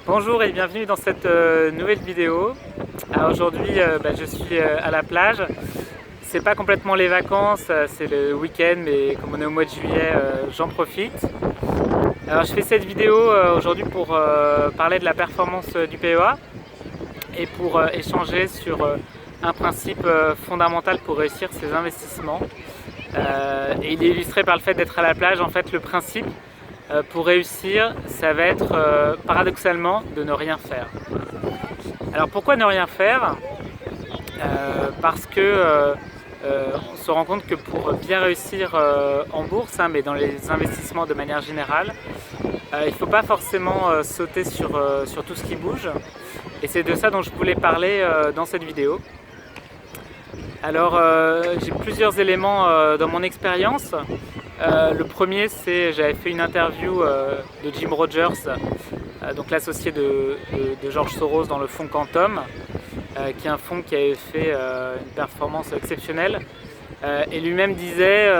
Bonjour et bienvenue dans cette nouvelle vidéo. Aujourd'hui je suis à la plage. C'est pas complètement les vacances, c'est le week-end, mais comme on est au mois de juillet, j'en profite. Alors je fais cette vidéo aujourd'hui pour parler de la performance du PEA et pour échanger sur un principe fondamental pour réussir ses investissements. Et il est illustré par le fait d'être à la plage. En fait, le principe pour réussir, ça va être paradoxalement de ne rien faire. Alors pourquoi ne rien faire? Parce que on se rend compte que pour bien réussir en bourse, mais dans les investissements de manière générale, il ne faut pas forcément sauter sur tout ce qui bouge. Et c'est de ça dont je voulais parler dans cette vidéo. Alors j'ai plusieurs éléments dans mon expérience. Le premier, c'est j'avais fait une interview de Jim Rogers, donc l'associé de George Soros dans le fonds Quantum, qui est un fonds qui avait fait une performance exceptionnelle. Et lui-même disait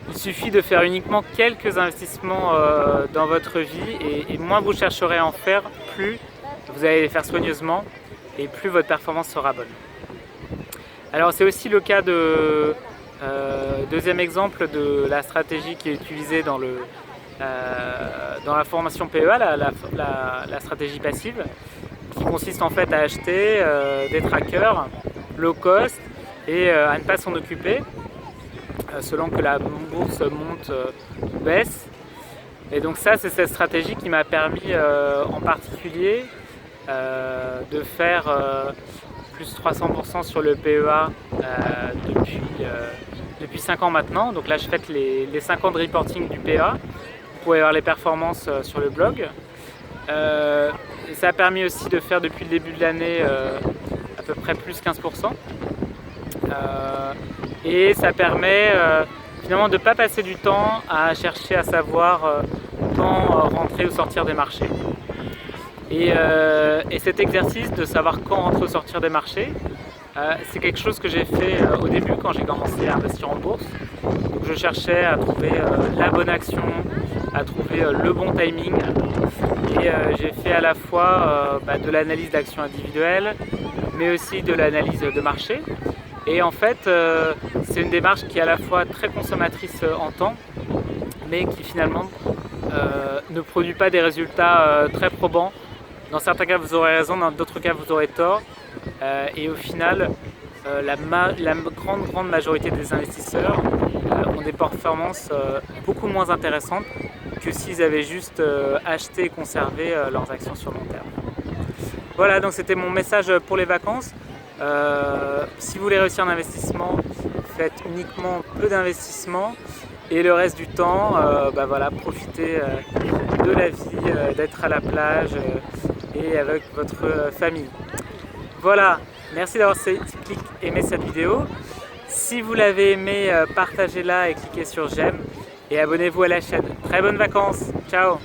il suffit de faire uniquement quelques investissements dans votre vie et moins vous chercherez à en faire, plus vous allez les faire soigneusement et plus votre performance sera bonne. Alors c'est aussi le cas de deuxième exemple de la stratégie qui est utilisée dans la formation PEA, la stratégie passive, qui consiste en fait à acheter des trackers low cost et à ne pas s'en occuper selon que la bourse monte ou baisse. Et donc ça, c'est cette stratégie qui m'a permis en particulier de faire plus 300% sur le PEA depuis 5 ans maintenant. Donc là je fête les 5 ans de reporting du PEA. Vous pouvez voir les performances sur le blog. Ça a permis aussi de faire depuis le début de l'année à peu près plus 15%. Et ça permet finalement de ne pas passer du temps à chercher à savoir quand rentrer ou sortir des marchés. Et cet exercice de savoir quand rentrer ou sortir des marchés, c'est quelque chose que j'ai fait au début quand j'ai commencé à investir en bourse. Donc je cherchais à trouver la bonne action, à trouver le bon timing. Et j'ai fait à la fois de l'analyse d'actions individuelles, mais aussi de l'analyse de marché. Et en fait, c'est une démarche qui est à la fois très consommatrice en temps, mais qui finalement ne produit pas des résultats très probants. Dans certains cas, vous aurez raison, dans d'autres cas, vous aurez tort. Et au final, la grande majorité des investisseurs ont des performances beaucoup moins intéressantes que s'ils avaient juste acheté et conservé leurs actions sur long terme. Voilà, donc c'était mon message pour les vacances. Si vous voulez réussir un investissement, faites uniquement peu d'investissements et le reste du temps, profitez de la vie, d'être à la plage et avec votre famille. Voilà, merci d'avoir aimé cette vidéo. Si vous l'avez aimé, partagez-la et cliquez sur j'aime et abonnez-vous à la chaîne. Très bonnes vacances, ciao!